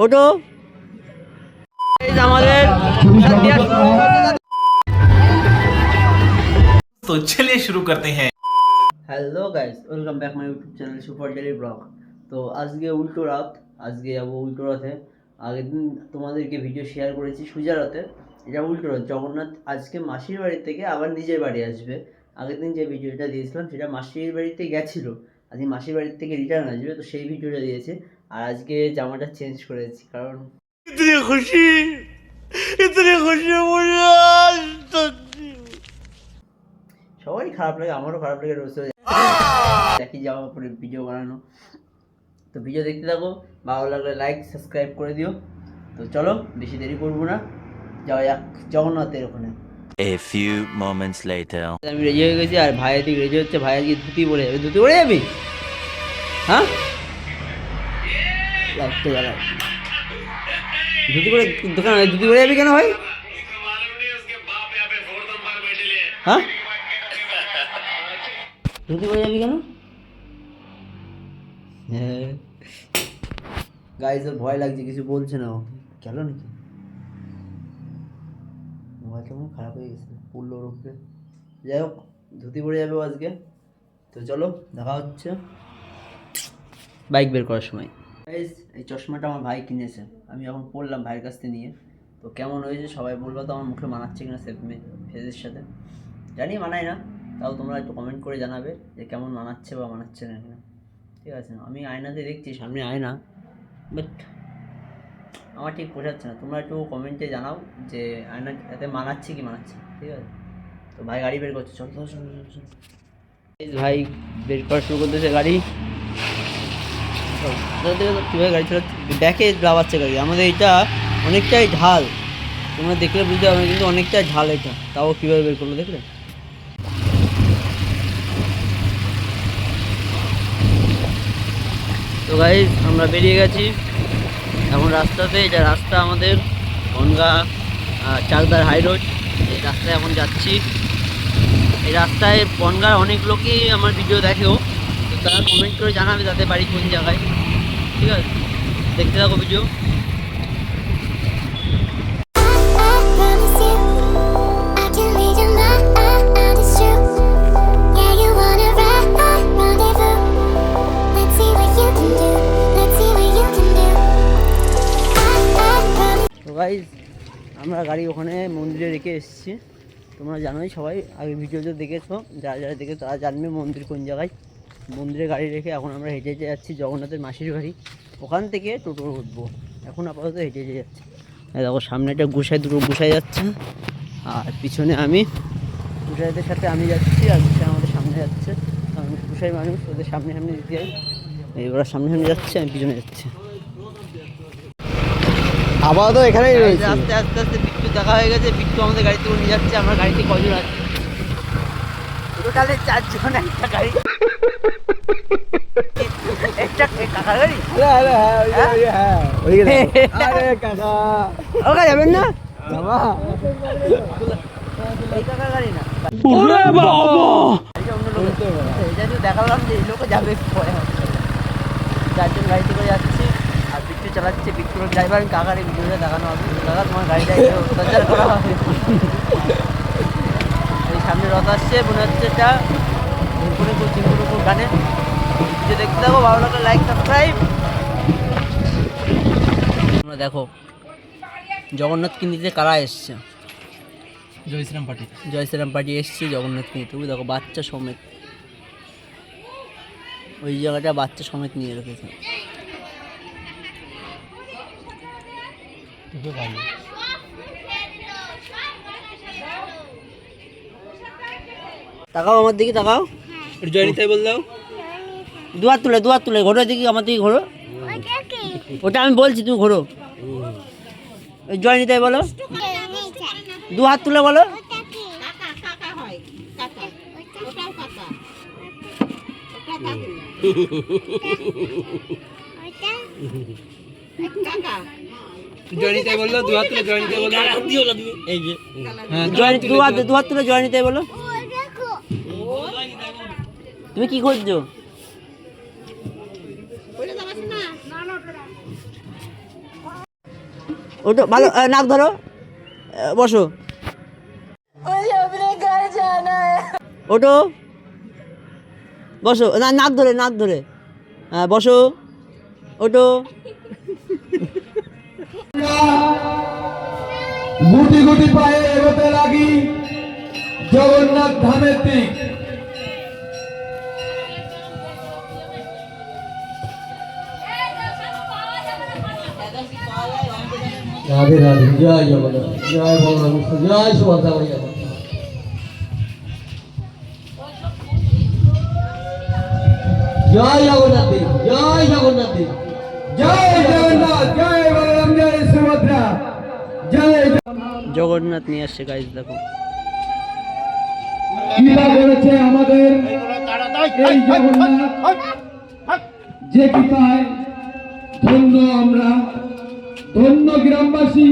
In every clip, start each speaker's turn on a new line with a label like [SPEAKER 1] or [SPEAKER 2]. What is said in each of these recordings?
[SPEAKER 1] ওটো আমাদের
[SPEAKER 2] तो चलिए शुरू करते हैं।
[SPEAKER 1] Hello guys, welcome back my YouTube channel super daily blog. তো আজকে উল্টো রাত, আজকে যাবো উল্টো রথে। আগের দিন তোমাদেরকে ভিডিও শেয়ার করেছি সুজা রথে, এটা উল্টো রথ। জগন্নাথ আজকে মাসির বাড়ি থেকে আবার নিজের বাড়ি আসবে। আগের দিন যে ভিডিওটা দিয়েছিলাম সেটা মাসির বাড়িতে গেছিলো, আজকে মাসির বাড়ির থেকে রিটার্ন আসবে, তো সেই ভিডিওটা দিয়েছে। আর আজকে জামাটা চেঞ্জ করেছি কারণ সবারই খারাপ লাগে, আমারও খারাপ লাগে রোজ একই জামা পরে ভিডিও বানানো। তো ভিডিও দেখতে থাকো, ভালো লাগলে লাইক সাবস্ক্রাইব করে দিও। তো চলো বেশি দেরি করবো না, যাওয়া যাক জগন্নাথের ওখানে।
[SPEAKER 3] A few moments later.
[SPEAKER 1] আমি রেডি হয়ে গেছি আর ভাই এদিকে রেডি হচ্ছে। ভাই আজকে ধুতি পরে যাবে। ধুতি পরে যাবি? হ্যাঁ, লাইটটা জ্বালা। ধুতি পরে দোকান, ধুতি পরে যাবি কেন ভাই? হ্যাঁ, ধুতি পরে যাবি কেন? হ্যাঁ গাইস, ওর ভয় লাগছে, কিছু বলছে না। ও গেল নাকি? মোবাইলটা মনে খারাপ হয়ে গেছে, পড়লো ওর উপরে। যাই হোক, ধুতি পরে যাবে আজকে। তো চলো দেখা হচ্ছে বাইক বের করার সময়। গাইস, এই চশমাটা আমার ভাই কিনেছে, আমি এখন পড়লাম ভাইয়ের কাছ থেকে নিয়ে। তো কেমন হয়েছে সবাই বলবো, তো আমার মুখে মানাচ্ছে কিনা ফেসের সাথে। জানি মানায় না, তাও তোমরা একটু কমেন্ট করে জানাবে যে কেমন মানাচ্ছে বা মানাচ্ছে না কিনা। ঠিক আছে, আমি আয়নাতে দেখছি, সামনে আয়না, বাট আমার ঠিক বোঝাচ্ছে না। তোমরা একটু কমেন্টে জানাও যে আয়না এতে মানাচ্ছে কি মানাচ্ছে। ঠিক আছে, তো ভাই গাড়ি বের করছে। চল চল চল চল। ভাই বের করা শুরু করতেছে গাড়ি। কীভাবে গাড়ি চালাচ্ছে দেখে, লাগাচ্ছে গাড়ি। আমাদের এটা অনেকটাই ঢাল, তোমরা দেখলে বুঝতে পারবে, কিন্তু অনেকটাই ঢাল এটা, তাও কীভাবে বের করলো দেখলে। তো গাইস, আমরা বেরিয়ে গেছি এখন রাস্তাতে। এটা রাস্তা আমাদের বনগাঁ চাকদার হাই রোড, এই রাস্তায় এখন যাচ্ছি। এই রাস্তায় বনগাঁর অনেক লোকই আমার ভিডিও দেখেও, তো তারা কমেন্ট করে জানাবে তাদের বাড়ি কোন জায়গায়। ঠিক আছে, দেখতে থাকো ভিডিও। গাইজ, আমরা গাড়ি ওখানে মন্দিরে রেখে এসেছি। তোমরা জানোই সবাই, আগে ভিডিওতে দেখেছো, যারা যারা দেখে তারা জানবে মন্দির কোন জায়গায়। মন্দিরে গাড়ি রেখে এখন আমরা হেঁটে হেঁটে যাচ্ছি জগন্নাথের মাসির বাড়ি। ওখান থেকে টোটো উঠবো, এখন আপাতত হেঁটে হেঁটে যাচ্ছি। দেখো সামনে একটা গোসাই, দুটো গোসাই যাচ্ছে, আর পিছনে আমি গোসাইদের সাথে আমি যাচ্ছি, আর গোসাই আমাদের সামনে যাচ্ছে। আমি গোসাই মানুষ, ওদের সামনে সামনে দিতে যাই। ওরা সামনে সামনে যাচ্ছে, আমি পিছনে যাচ্ছি।
[SPEAKER 4] আপাতত এখানেই রয়েছে।
[SPEAKER 1] আস্তে আস্তে আস্তে বিট্টু দেখা হয়ে গেছে, বিট্টু আমাদের গাড়িতে করে নিয়ে যাচ্ছে। আমরা গাড়িতে কজন আছি? টোটালে 4 জন একটা গাড়ি। একটা কাকা গাড়ি। ওকে যাবেন না বাবা, এই কাকা গাড়ি না। ওরে বাবা, এটা অন্য লোক। এটা তো দেখালাম যে এই লোক যাবে পরে। 4 জন গাড়িতে করে যাচ্ছি, আর বিট্টু চালাচ্ছে। বিট্টুর ড্রাইভার, কাকার ভিডিওটা দেখানো হবে। কাকা তোমার গাড়িটা সঞ্চার করা হবে। এই সামনে রথ আসছে, মনে হচ্ছে এটা চিঙ্গুর গানে। ভিডিও দেখতে থাকো, ভালো লাগলে লাইক সাবস্ক্রাইব। তোমরা দেখো জগন্নাথকে নিতে কারা এসছে। জয় শ্রীরাম পার্টি এসছে জগন্নাথকে নিতে। তুমি দেখো বাচ্চা সমেত, ওই জায়গাটা বাচ্চা সমেত নিয়ে রেখেছে। তাকাও আমার দিকে, তাকাও। জয় নিতাই বল দাও। দুহাত তুলে, দুহাত তুলে ঘোরো দিকে, আমার দিকে ঘোরো। ওটা আমি বলছি, তুমি ঘোরো। ওই জয় নিতাই বলো, দুহাত তুলে বলো। জয় নিতাই বললো, দুহাত তুলে জয় নিতাই বলো। এই যে দুহাত তুলে জয় নিতাই বলো। তুমি কি খুঁজছো? ওটো ভালো নাক ধরো বসো ওটো বসো না নাক ধরে বসো ওটো
[SPEAKER 5] গুটি গুটি পায়ে এগোতে লাগি জগন্নাথ ধামের দিক। রাধে রাধে, জয় জগন্নাথ, জয় ভগবান, জয় সুভদ্রা মাইয়া। জয় জগন্নাথ দেব, জয় জগন্নাথ দেব, জয় জগন্নাথ, জয় বলরাম, জয় সুভদ্রা, জয়
[SPEAKER 1] জগন্নাথ নিয়ে আসছে গাইজ দেখো
[SPEAKER 5] কৃপা করেছে আমাদের এই জগন্নাথ, যে কৃপায় ধন্য আমরা, ধন্য গ্রামবাসী,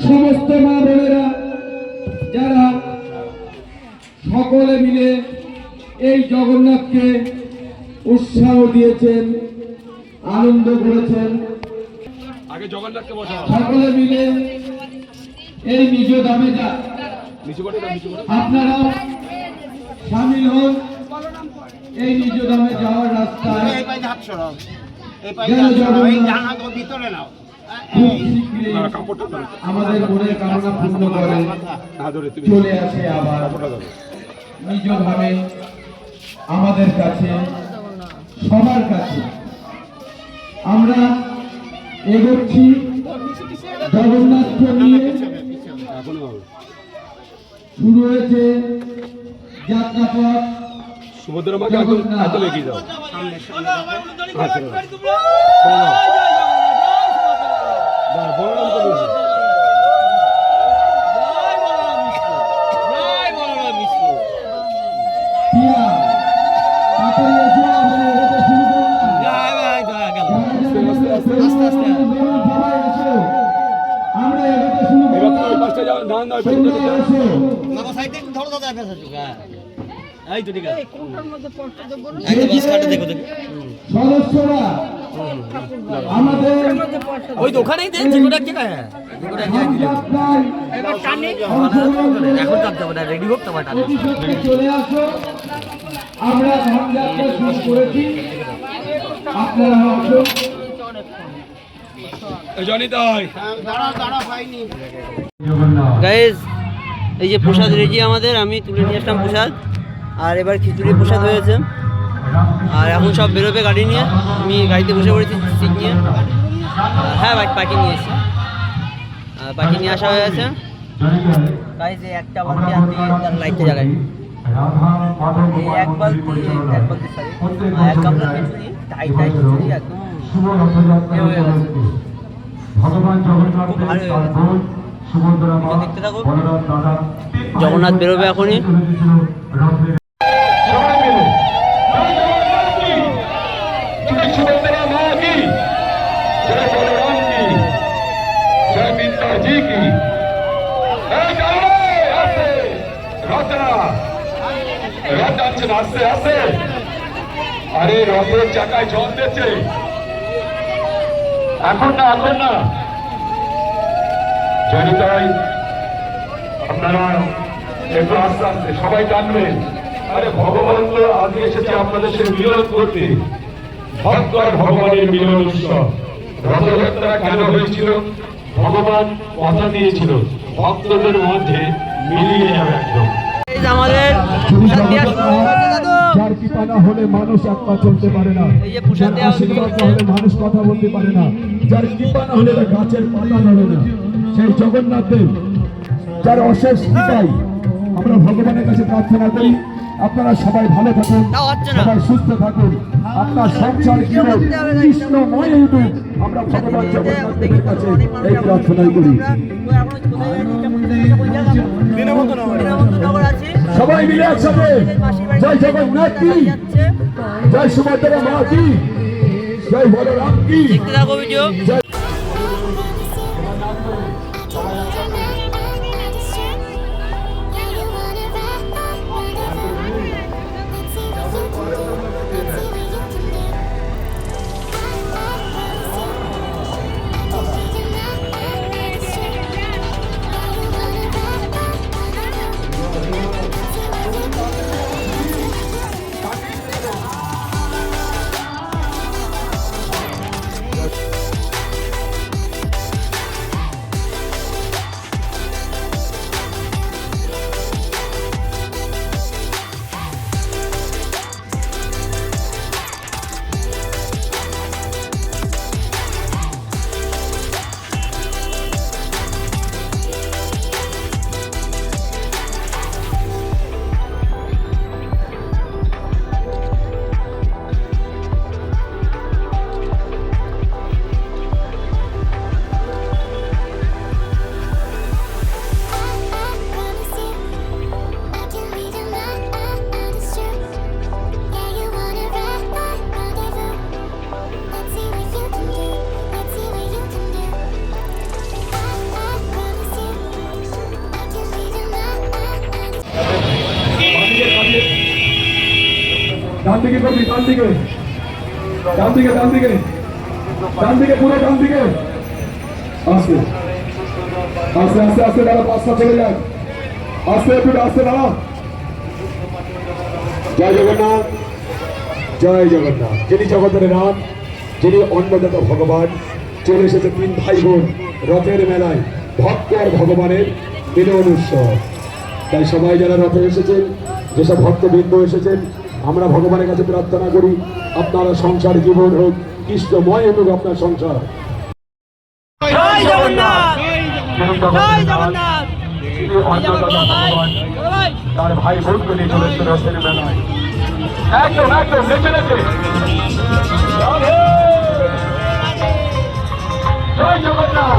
[SPEAKER 5] সমস্ত মা বোনেরা যারা সকলে মিলে এই জগন্নাথকে উৎসাহ দিয়েছেন, আনন্দ করেছেন। সকলে মিলে এই নিজ ধামে যা আপনারা সামিল হন। এই নিজ ধামে যাওয়ার রাস্তায় আমাদের মনের কামনা পূর্ণ করে চলে আসে আবার নিজ ধামে। আমাদের কাছে, সবার কাছে আমরা এগোচ্ছি জগন্নাথকে নিয়ে। শুরু হয়েছে যাত্রাপথ। সুভদ্রা মাকে এত লেগে যাও। সদস্যরা আমাদের ওই দোকানেই দেন যেটা কি না এখন কাটতে হবে না, রেডি হোক তোমার চলে আসো। আমরা ধামযাত্রা শুরু করেছি, আপনারা আসুন।
[SPEAKER 1] গাইজ এই যে প্রসাদ রেডি আমাদের, আমি তুলে নিয়ে আসলাম প্রসাদ, আর এবার খিচুড়ি প্রসাদ হয়েছে। আর এখন সব বেরোবে গাড়ি নিয়ে, আমি গাড়িতে বসে পড়েছি সিট নিয়ে। হ্যাঁ পাখি নিয়েছি, পাখি নিয়ে আসা হয়ে গেছে। গাইজ এই একটা বালতি আর দিয়ে তার লাইটটা জ্বালায়, এই এক বালতি সরি এক গামলা খিচুড়ি, টাই খিচুড়ি একদম হয়ে গেছে, খুব ভালো হয়ে গেছে। দেখতে থাকো, জগন্নাথ বেরোবে এখনই।
[SPEAKER 5] আস্তে আস্তে, আরে রথের চাকায় জল দিচ্ছে, এখন না জনিতাই আপনারা একটু আস্তে আস্তে সবাই টানবেন। আরে ভগবান তো আজকে এসেছে আপনাদের সাথে মিলন করতে, ভক্ত আর ভগবানের মিলন উৎসব। রথযাত্রা কেন হয়েছিল? ভগবান কথা দিয়েছিল ভক্তদের মধ্যে মিলিয়ে যাবে একদম।
[SPEAKER 1] আমাদের
[SPEAKER 5] যার কৃপা না হলে মানুষ এক পা চলতে পারে না, যার আশীর্বাদ না হলে মানুষ কথা বলতে পারে না, যার কৃপা না হলে গাছের পাতা নড়ে না, সেই জগন্নাথ দেব যার অশেষ কৃপায় আমরা ভগবানের কাছে প্রার্থনা করি আপনারা সবাই ভালো থাকুন, সবাই সুস্থ থাকুন, আপনার সংসার জীবন কৃষ্ণময় উঠুক, আমরা ভগবান জগন্নাথ দেবের কাছে এই প্রার্থনাই করি। সবাই মিলে একসাথে জয় জগন্নাথ কি, জয় সুভদ্রা মা কি, জয় বলরাম কি।
[SPEAKER 1] দেখতে থাকো ভিডিও।
[SPEAKER 5] ডান দিকে করবি, ডান দিকে, ডান দিকে, ডান দিকে, ডান দিকে, পুরো ডান দিকে। আস্তে আস্তে আস্তে আস্তে দাঁড়া, পাঁচটা চলে যাক। আস্তে একটু আস্তে দাঁড়া। জয় জগন্নাথ, জয় জগন্নাথ। যিনি জগতের নাথ, যিনি অন্নদাতা ভগবান, চলে এসেছে তিন ভাই বোন রথের মেলায়, ভক্ত আর ভগবানের মিলন উৎসব। তাই সবাই যারা রথে এসেছেন, যেসব ভক্তবৃন্দ এসেছেন, আমরা ভগবানের কাছে প্রার্থনা করি আপনারা সংসার জীবন হোক কৃষ্ণময় হোক আপনার সংসার।
[SPEAKER 1] জয় জগন্নাথ, জয় জগন্নাথ।
[SPEAKER 5] তার ভাই বোনকে নিয়ে চলে এসেছে রথের মেলায়। একদম একদম নেচে নেচে জয় জগন্নাথ,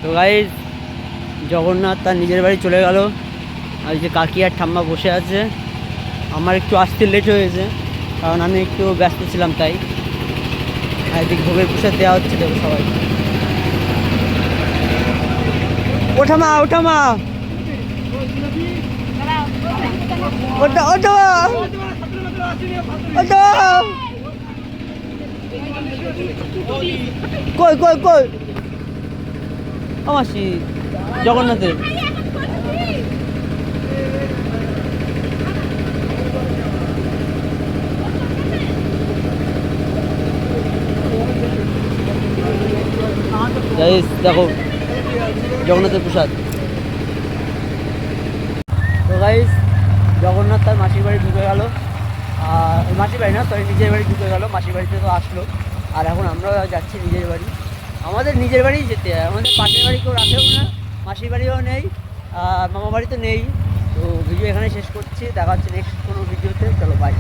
[SPEAKER 1] তো গাইস জগন্নাথ তার নিজের বাড়ি চলে গেল। আর যে কাকি আর ঠাম্মা বসে আছে। আমার একটু আসতে লেট হয়েছে, কারণ আমি একটু ব্যস্ত ছিলাম, তাই আর এদিকে ভোগের প্রসাদ দেওয়া হচ্ছে। দেখো সবাই, ওঠামা ওঠামা ওটা ওটা ওটা কই কই কই মাসি জগন্নাথের। দেখো জগন্নাথের প্রসাদ। তো গাইস জগন্নাথ তার মাসির বাড়ি ঢুকে গেল। আর মাসির বাড়ি না, সরি নিজের বাড়ি ঢুকে গেল। মাসির বাড়িতে তো আসলো, আর এখন আমরাও যাচ্ছি নিজের বাড়ি। আমাদের নিজের বাড়িই যেতে হয়, আমাদের পাশের বাড়ি কেউ রাখেও না, মাসির বাড়িও নেই, আর মামা বাড়ি তো নেই। তো ভিডিও এখানে শেষ করছি, দেখা হচ্ছে নেক্সট কোনো ভিডিওতে। চলো বাই।